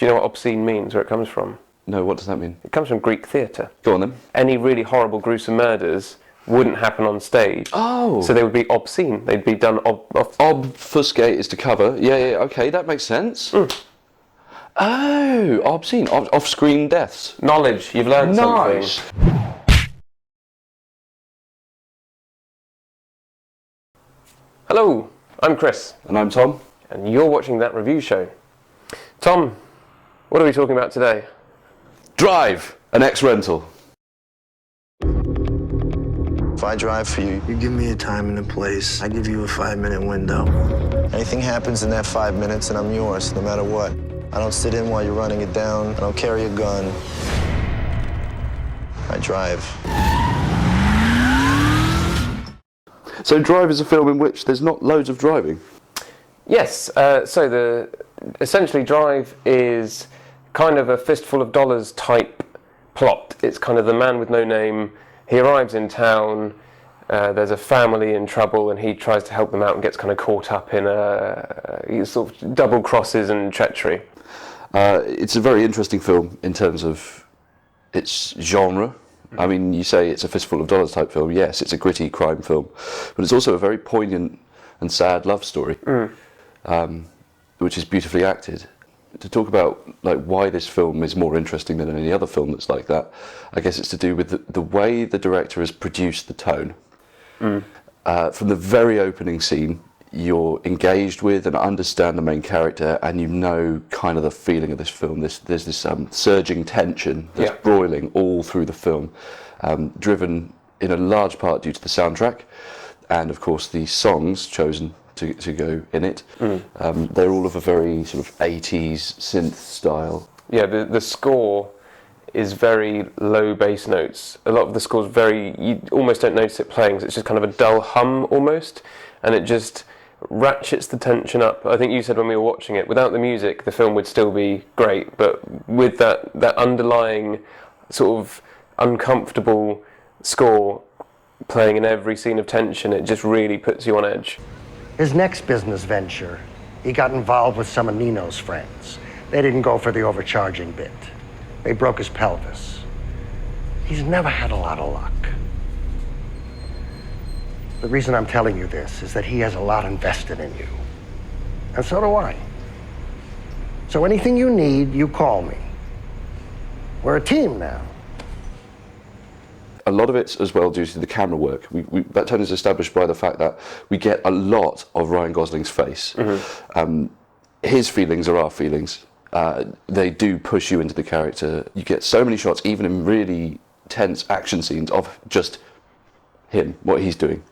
Do you know what obscene means, where it comes from? No, what does that mean? It comes from Greek theatre. Go on then. Any really horrible, gruesome murders wouldn't happen on stage. Oh. So they would be obscene. They'd be done Obfuscate is to cover. Yeah, okay, that makes sense. Oh, obscene. Off-screen deaths. Knowledge. You've learned something. Nice. Hello, I'm Chris. And I'm Tom. And you're watching That Review Show. Tom, what are we talking about today? Drive, an ex-rental. If I drive for you, You give me a time and a place. I give you a 5-minute window. anything happens in that 5 minutes and I'm yours, no matter what. I don't sit in while you're running it down. I don't carry a gun. I drive. So Drive is a film in which there's not loads of driving. Yes, essentially Drive is kind of a fistful of dollars type plot. It's kind of the man with no name. He arrives in town, there's a family in trouble, and he tries to help them out and gets kind of caught up in sort of double crosses and treachery. It's a very interesting film in terms of its genre. I mean, you say it's a fistful of dollars type film. Yes, it's a gritty crime film, but it's also a very poignant and sad love story, which is beautifully acted. To talk about why this film is more interesting than any other film that's like that, I guess it's to do with the way the director has produced the tone. From the very opening scene, you're engaged with and understand the main character, and you know kind of the feeling of this film. There's this surging tension that's broiling all through the film, driven in a large part due to the soundtrack, and of course the songs chosen to go in it. They're all of a very sort of 80s synth style. Yeah, the score is very low bass notes. A lot of the score's you almost don't notice it playing, because it's just kind of a dull hum almost, and it just ratchets the tension up. I think you said when we were watching it, without the music the film would still be great, but with that underlying sort of uncomfortable score playing in every scene of tension, it just really puts you on edge. His next business venture, he got involved with some of Nino's friends. They didn't go for the overcharging bit. They broke his pelvis. He's never had a lot of luck. The reason I'm telling you this is that he has a lot invested in you. And so do I. So anything you need, you call me. We're a team now. A lot of it's as well due to the camera work. That tone is established by the fact that we get a lot of Ryan Gosling's face. His feelings are our feelings. They do push you into the character. You get so many shots, even in really tense action scenes, of just him, what he's doing.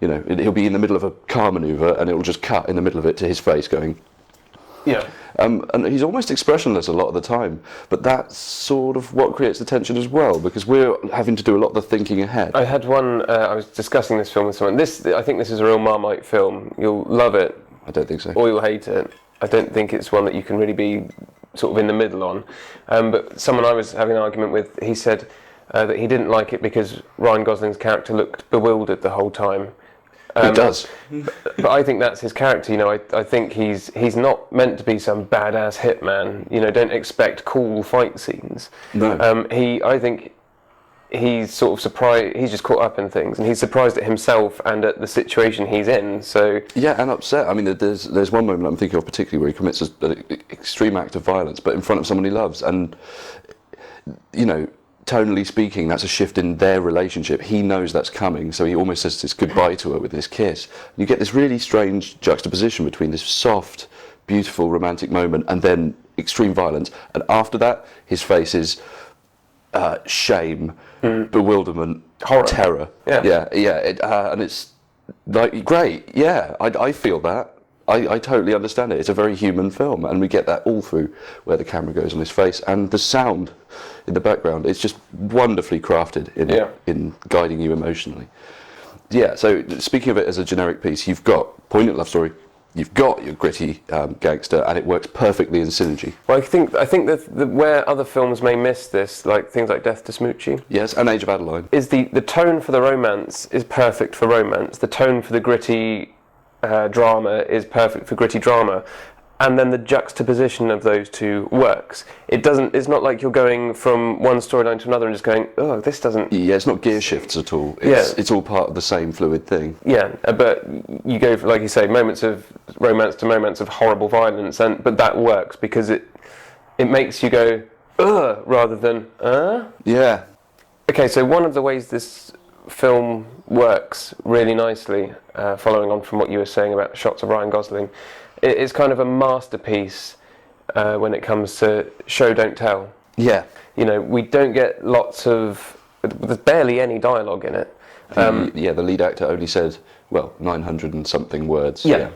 You know, he'll be in the middle of a car maneuver and it'll just cut in the middle of it to his face going... Yeah. And he's almost expressionless a lot of the time, but that's sort of what creates the tension as well, because we're having to do a lot of the thinking ahead. I had one, I was discussing this film with someone. I think this is a real Marmite film. You'll love it. I don't think so. Or you'll hate it. I don't think it's one that you can really be sort of in the middle on. But someone I was having an argument with, he said that he didn't like it because Ryan Gosling's character looked bewildered the whole time. He does. But I think that's his character. You know, I think he's not meant to be some badass hitman. You know, don't expect cool fight scenes. No. I think he's sort of surprised. He's just caught up in things, and he's surprised at himself and at the situation he's in. So yeah, and upset. I mean, there's one moment I'm thinking of particularly where he commits an extreme act of violence, but in front of someone he loves, and you know, tonally speaking, that's a shift in their relationship. He knows that's coming, so he almost says this goodbye to her with this kiss. You get this really strange juxtaposition between this soft, beautiful, romantic moment and then extreme violence. And after that, his face is shame, bewilderment, horror, terror. Yeah. And it's like great. Yeah, I feel that. I totally understand it. It's a very human film, and we get that all through where the camera goes on his face and the sound in the background. It's just wonderfully crafted in guiding you emotionally. Yeah, so speaking of it as a generic piece, you've got poignant love story, you've got your gritty gangster, and it works perfectly in synergy. Well, I think that where other films may miss this, like things like Death to Smoochie, yes, and Age of Adeline, is the tone for the romance is perfect for romance. The tone for the gritty drama is perfect for gritty drama. and then the juxtaposition of those two works. It's not like you're going from one storyline to another and just going, oh, this doesn't... Yeah, it's not gear shifts at all. It's all part of the same fluid thing. Yeah, but you go, like you say, moments of romance to moments of horrible violence, but that works because it makes you go, ugh, rather than, Yeah. Okay, so one of the ways this film works really nicely, following on from what you were saying about the shots of Ryan Gosling, it's kind of a masterpiece when it comes to show, don't tell. Yeah. You know, we don't get there's barely any dialogue in it. The lead actor only said, 900 and something words. Yeah.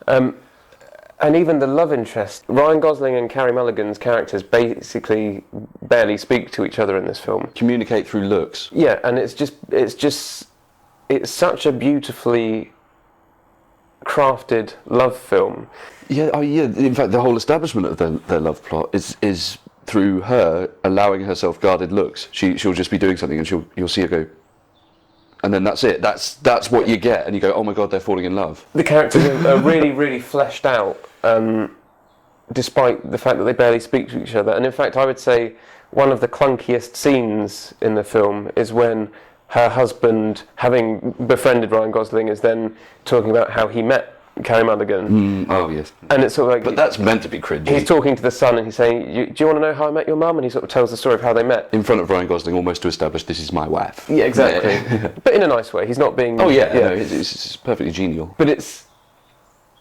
And even the love interest, Ryan Gosling and Carey Mulligan's characters basically barely speak to each other in this film. Communicate through looks. Yeah, and it's such a beautifully crafted love film. Yeah, in fact, the whole establishment of their love plot is through her allowing herself guarded looks. She'll just be doing something and you'll see her go, and then that's it. That's what you get, and you go, oh my god, they're falling in love. The characters are really, really fleshed out, despite the fact that they barely speak to each other. And in fact, I would say one of the clunkiest scenes in the film is when her husband, having befriended Ryan Gosling, is then talking about how he met Carey Mulligan. Oh yes. And it's sort of like... But that's meant to be cringy. He's talking to the son and he's saying, do you want to know how I met your mum? And he sort of tells the story of how they met. In front of Ryan Gosling, almost to establish this is my wife. Yeah, exactly. But in a nice way. He's not being... Oh yeah, no, it's perfectly genial. But it's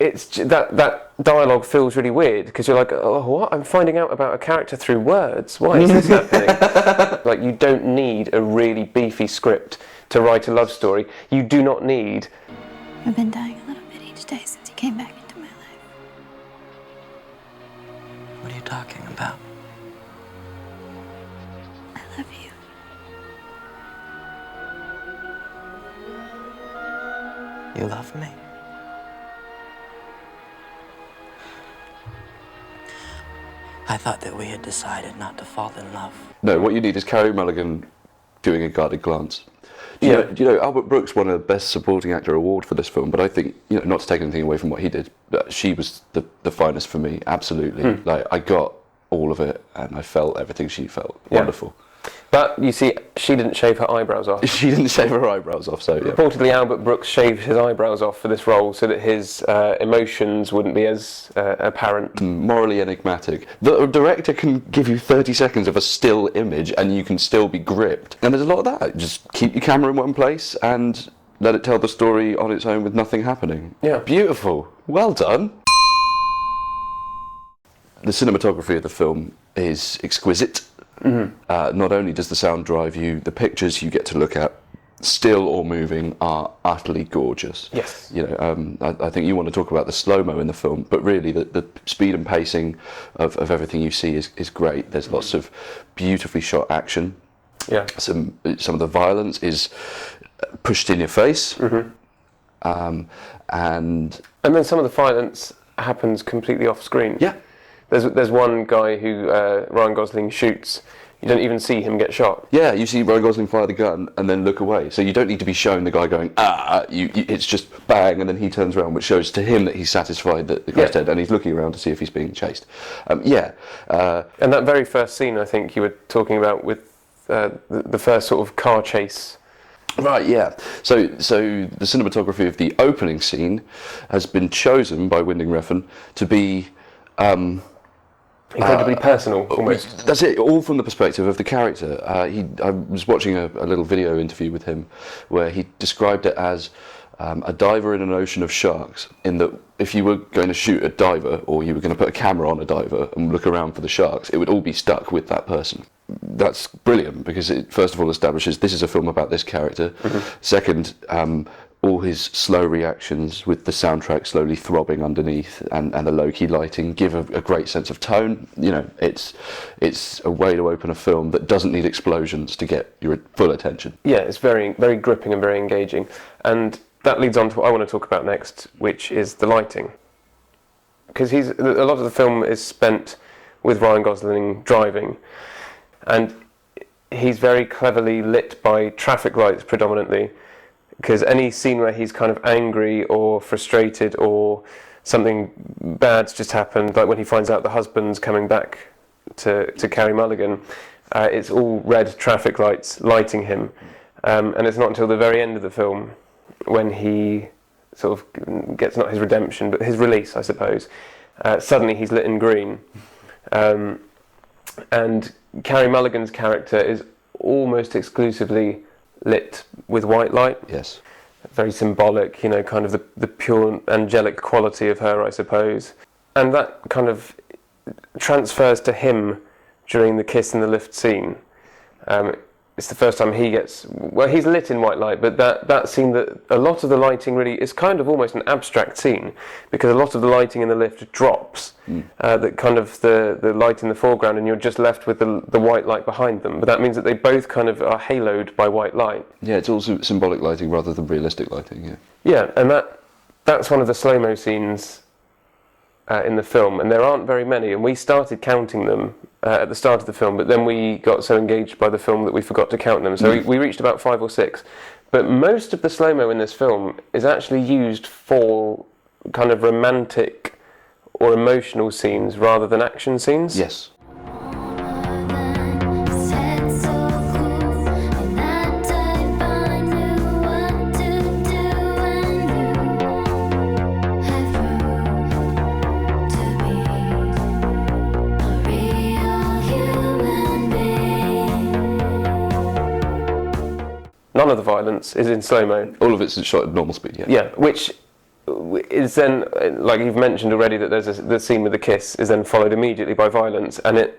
that dialogue feels really weird because you're like, oh, what? I'm finding out about a character through words. Why is this happening? Like, you don't need a really beefy script to write a love story. You do not need... I've been dying a little bit each day since he came back into my life. What are you talking about? I love you. You love me? I thought that we had decided not to fall in love. No, what you need is Carey Mulligan doing a guarded glance. Do you know, Albert Brooks won a Best Supporting Actor award for this film, but I think, not to take anything away from what he did, she was the finest for me, absolutely. Like, I got all of it, and I felt everything she felt. Wonderful. But, you see, she didn't shave her eyebrows off. She didn't shave her eyebrows off, so yeah. Reportedly, Albert Brooks shaved his eyebrows off for this role so that his emotions wouldn't be as apparent. Morally enigmatic. The director can give you 30 seconds of a still image and you can still be gripped. And there's a lot of that. Just keep your camera in one place and let it tell the story on its own with nothing happening. Yeah. Beautiful. Well done. The cinematography of the film is exquisite. Not only does the sound drive you, the pictures you get to look at, still or moving, are utterly gorgeous. Yes. I think you want to talk about the slow-mo in the film, but really the speed and pacing of everything you see is great. There's lots of beautifully shot action. Yeah. Some of the violence is pushed in your face. And then some of the violence happens completely off screen. yeah. There's one guy who Ryan Gosling shoots. You don't even see him get shot. Yeah, you see Ryan Gosling fire the gun and then look away. So you don't need to be shown the guy going, it's just bang, and then he turns around, which shows to him that he's satisfied that the guy's dead, and he's looking around to see if he's being chased. And that very first scene, I think you were talking about with the first sort of car chase. Right, yeah. So the cinematography of the opening scene has been chosen by Winding Refn to be... incredibly personal, almost. That's it, all from the perspective of the character. I was watching a little video interview with him where he described it as a diver in an ocean of sharks, in that if you were going to shoot a diver or you were going to put a camera on a diver and look around for the sharks, it would all be stuck with that person. That's brilliant because it first of all establishes this is a film about this character. Second, all his slow reactions with the soundtrack slowly throbbing underneath and the low-key lighting give a great sense of tone. It's a way to open a film that doesn't need explosions to get your full attention. Yeah, it's very, very gripping and very engaging. And that leads on to what I want to talk about next, which is the lighting. Because a lot of the film is spent with Ryan Gosling driving, and he's very cleverly lit by traffic lights predominantly, because any scene where he's kind of angry or frustrated or something bad's just happened, like when he finds out the husband's coming back to Carey Mulligan, it's all red traffic lights lighting him, and it's not until the very end of the film when he sort of gets not his redemption but his release, I suppose. Suddenly he's lit in green, and Carey Mulligan's character is almost exclusively lit with white light. Yes. Very symbolic, you know, kind of the pure angelic quality of her, I suppose. And that kind of transfers to him during the kiss in the lift scene. It's the first time he gets... Well, he's lit in white light, but that scene, that a lot of the lighting really is kind of almost an abstract scene, because a lot of the lighting in the lift drops, that kind of the light in the foreground, and you're just left with the white light behind them. But that means that they both kind of are haloed by white light. Yeah, it's also symbolic lighting rather than realistic lighting, yeah. Yeah, and that's one of the slow-mo scenes in the film, and there aren't very many, and we started counting them at the start of the film, but then we got so engaged by the film that we forgot to count them, so we reached about 5 or 6. But most of the slow-mo in this film is actually used for kind of romantic or emotional scenes rather than action scenes. Yes. None of the violence is in slow-mo. All of it's shot at normal speed, yeah. Yeah, which is then, like you've mentioned already, that there's the scene with the kiss is then followed immediately by violence, and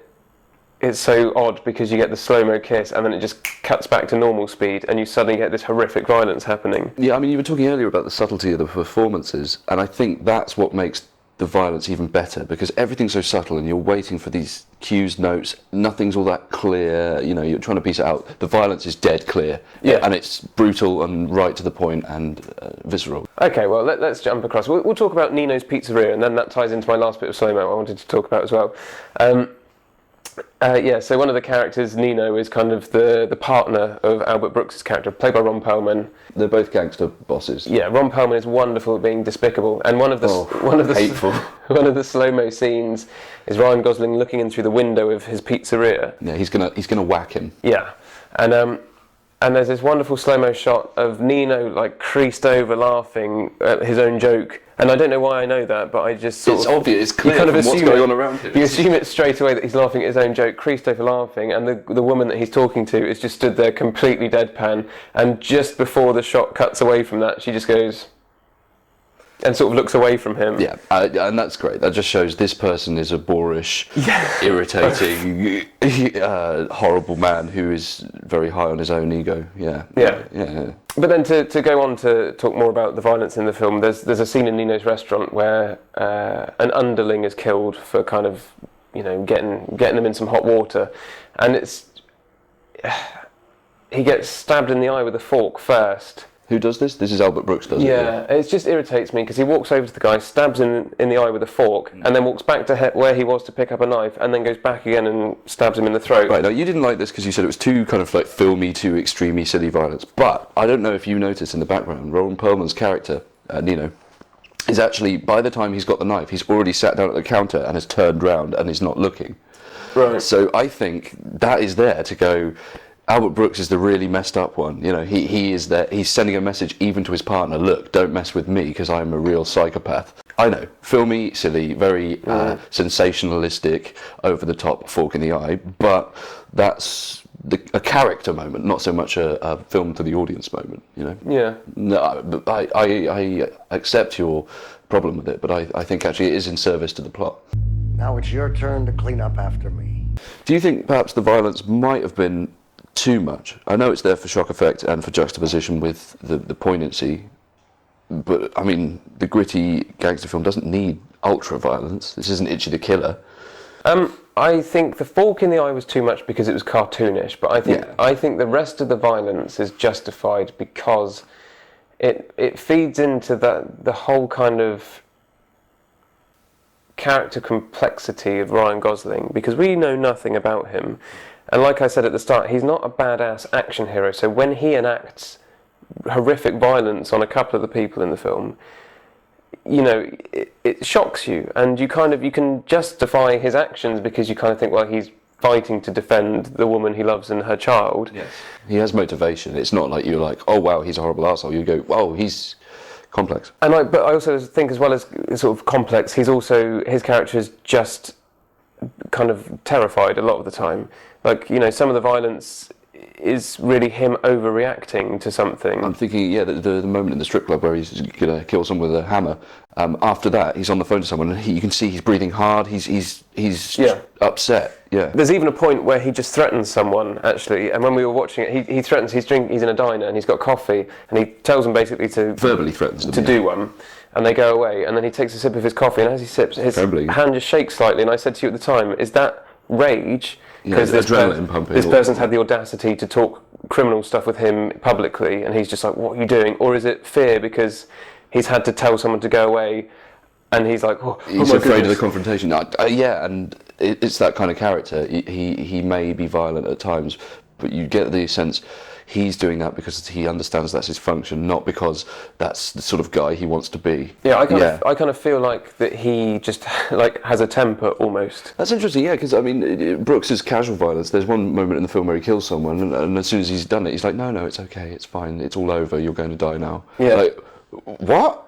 it's so odd because you get the slow-mo kiss and then it just cuts back to normal speed and you suddenly get this horrific violence happening. Yeah, I mean, you were talking earlier about the subtlety of the performances, and I think that's what makes the violence even better, because everything's so subtle and you're waiting for these cues, notes, nothing's all that clear, you know, you're trying to piece it out. The violence is dead clear, and it's brutal and right to the point and visceral. Okay, well, let's jump across. We'll talk about Nino's Pizzeria, and then that ties into my last bit of slow-mo I wanted to talk about as well. So one of the characters, Nino, is kind of the partner of Albert Brooks' character, played by Ron Perlman. They're both gangster bosses. Yeah, Ron Perlman is wonderful at being despicable, and one of the hateful. One of the slow-mo scenes is Ryan Gosling looking in through the window of his pizzeria. Yeah, he's gonna whack him. Yeah, and there's this wonderful slow-mo shot of Nino like creased over laughing at his own joke. And I don't know why I know that, but I just it's obvious, it's clear kind of from what's going on around him. You assume it straight away that he's laughing at his own joke, creased over laughing, and the woman that he's talking to is just stood there completely deadpan, and just before the shot cuts away from that, she just goes and sort of looks away from him. Yeah, and that's great. That just shows this person is a boorish, irritating, horrible man who is very high on his own ego. Yeah. But then to go on to talk more about the violence in the film, there's a scene in Nino's restaurant where an underling is killed for kind of, you know, getting them in some hot water, and he gets stabbed in the eye with a fork first. Who does this? This is Albert Brooks, does it? Yeah, it just irritates me because he walks over to the guy, stabs him in the eye with a fork, and then walks back to where he was to pick up a knife, and then goes back again and stabs him in the throat. Right, now you didn't like this because you said it was too kind of like filmy, too extremely silly violence, but I don't know if you noticed in the background, Ron Perlman's character, Nino, is actually, by the time he's got the knife, he's already sat down at the counter and has turned round and is not looking. Right. So I think that is there to go... Albert Brooks is the really messed up one. You know, he is there. He's sending a message even to his partner. Look, don't mess with me because I'm a real psychopath. I know, filmy, silly, very sensationalistic, over the top, fork in the eye. But that's a character moment, not so much a film to the audience moment. You know. Yeah. No, I accept your problem with it, but I think actually it is in service to the plot. Now it's your turn to clean up after me. Do you think perhaps the violence might have been too much? I know it's there for shock effect and for juxtaposition with the poignancy, but I mean, the gritty gangster film doesn't need ultra violence. This isn't Itchy the Killer. I think the fork in the eye was too much because it was cartoonish, but I think the rest of the violence is justified because it feeds into the whole kind of character complexity of Ryan Gosling, because we know nothing about him. And like I said at the start, he's not a badass action hero, so when he enacts horrific violence on a couple of the people in the film, you know, it shocks you, and you can justify his actions because you kind of think, well, he's fighting to defend the woman he loves and her child. Yes. He has motivation. It's not like you're like, oh wow, he's a horrible arsehole. You go, whoa, he's complex. But I also think, as well as sort of complex, his character is just kind of terrified a lot of the time. Like, you know, some of the violence is really him overreacting to something. I'm thinking, the moment in the strip club where he's going to kill someone with a hammer. After that, he's on the phone to someone, and you can see he's breathing hard. He's upset. Yeah. There's even a point where he just threatens someone, actually. And when we were watching it, he threatens. He's in a diner and he's got coffee, and he tells them basically to verbally threatens them, to do one. And they go away, and then he takes a sip of his coffee, and as he sips, his hand just shakes slightly. And I said to you at the time, is that rage? Because adrenaline pumping. This person's had the audacity to talk criminal stuff with him publicly, and he's just like, what are you doing? Or is it fear because he's had to tell someone to go away, and he's like, he's afraid of the confrontation. And it's that kind of character. He may be violent at times, but you get the sense he's doing that because he understands that's his function, not because that's the sort of guy he wants to be. Yeah, I kind of feel like that he just like has a temper almost. That's interesting, yeah, because I mean, Brooks's casual violence. There's one moment in the film where he kills someone, and as soon as he's done it, he's like, no, it's okay, it's fine, it's all over, you're going to die now. Yeah. Like, what?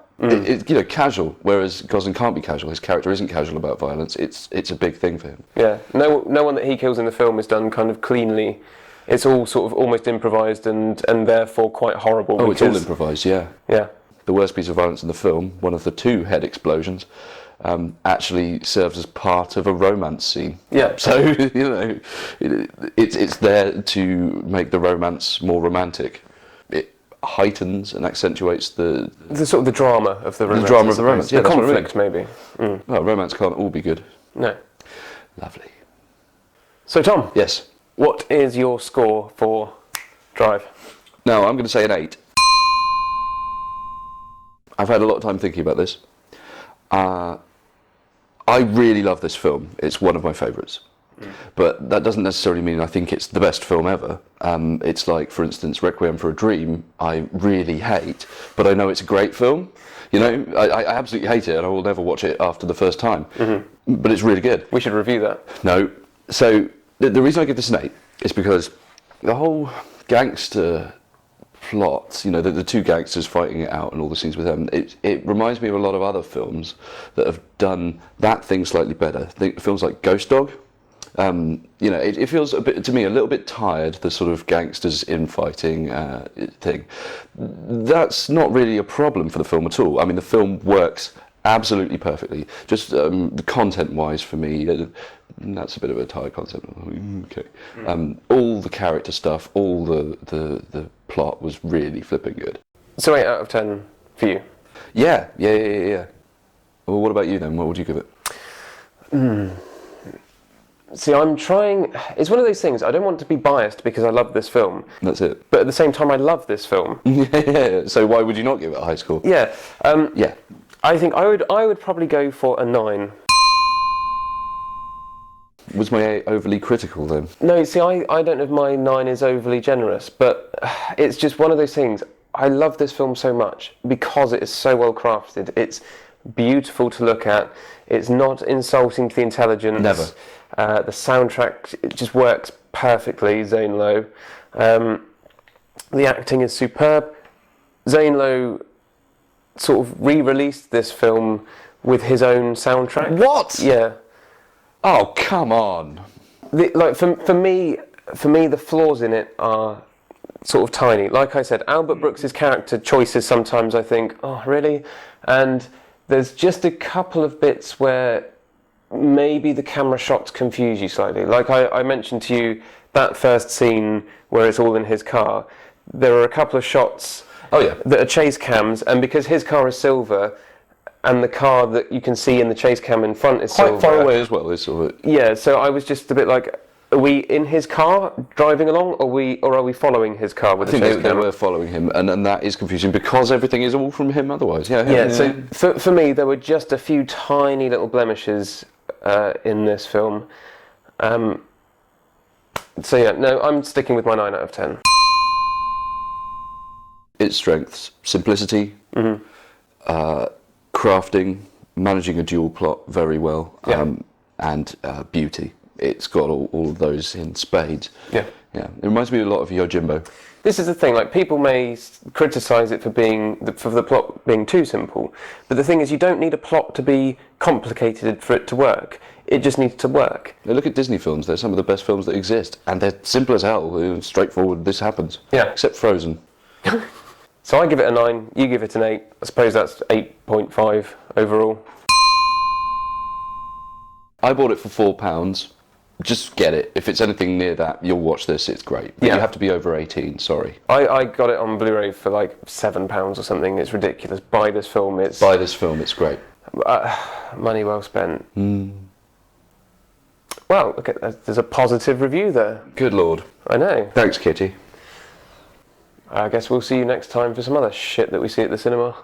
Casual. Whereas Gosling can't be casual. His character isn't casual about violence. It's a big thing for him. Yeah. No one that he kills in the film is done kind of cleanly. It's all sort of almost improvised and therefore quite horrible. Oh, it's all improvised, yeah. Yeah. The worst piece of violence in the film, one of the two head explosions, actually serves as part of a romance scene. Yeah. So, you know, it's there to make the romance more romantic. It heightens and accentuates the sort of the drama of the romance. The drama of the romance, yeah. The conflict, maybe. Well, romance can't all be good. No. Lovely. So, Tom. Yes. What is your score for Drive? Now, I'm going to say an 8. I've had a lot of time thinking about this. I really love this film. It's one of my favourites. But that doesn't necessarily mean I think it's the best film ever. It's like, for instance, Requiem for a Dream, I really hate, but I know it's a great film. You know, I absolutely hate it, and I will never watch it after the first time. Mm-hmm. But it's really good. We should review that. No. So, the reason I give this an 8 is because the whole gangster plot, you know, the two gangsters fighting it out and all the scenes with them, it reminds me of a lot of other films that have done that thing slightly better. Films like Ghost Dog. You know, it feels a bit, to me, a little bit tired, the sort of gangsters infighting thing. That's not really a problem for the film at all. I mean, the film works absolutely perfectly. Just the content-wise, for me, that's a bit of a tired concept. Okay. All the character stuff, all the plot was really flipping good. So 8 out of 10 for you? Yeah. Well, what about you then? What would you give it? See, I'm trying. It's one of those things. I don't want to be biased because I love this film. That's it. But at the same time, I love this film. Yeah. So why would you not give it a high score? Yeah. Yeah. I think I would probably go for a 9. Was my 8 overly critical then? No, see, I don't know if my 9 is overly generous, but it's just one of those things. I love this film so much because it is so well crafted. It's beautiful to look at. It's not insulting to the intelligence. Never. The soundtrack, it just works perfectly, Zane Lowe. The acting is superb. Zane Lowe sort of re-released this film with his own soundtrack. What? Yeah. Oh, come on. For me, the flaws in it are sort of tiny. Like I said, Albert Brooks's character choices sometimes I think, oh, really? And there's just a couple of bits where maybe the camera shots confuse you slightly. Like I mentioned to you, that first scene where it's all in his car, there are a couple of shots that are chase cams, and because his car is silver, and the car that you can see in the chase cam in front is quite silver. far away as well, is sort of. Yeah, so I was just a bit like, are we in his car driving along, or are we following his car with the chase cam? I think they were following him, and that is confusing because everything is all from him otherwise. Yeah. So for me, there were just a few tiny little blemishes in this film. So yeah, no, I'm sticking with my 9 out of 10. Its strengths: simplicity, crafting, managing a dual plot very well, and beauty. It's got all of those in spades. Yeah. Yeah. It reminds me a lot of Yojimbo. This is the thing, like, people may criticise it for the plot being too simple, but the thing is, you don't need a plot to be complicated for it to work. It just needs to work. Now look at Disney films, they're some of the best films that exist, and they're simple as hell, straightforward, this happens. Yeah. Except Frozen. So I give it a 9, you give it an 8, I suppose that's 8.5 overall. I bought it for £4. Just get it. If it's anything near that, you'll watch this, it's great. But you have to be over 18, sorry. I got it on Blu-ray for like £7 or something, it's ridiculous. Buy this film, it's great. Money well spent. Well, okay, there's a positive review there. Good Lord. I know. Thanks, Kitty. I guess we'll see you next time for some other shit that we see at the cinema.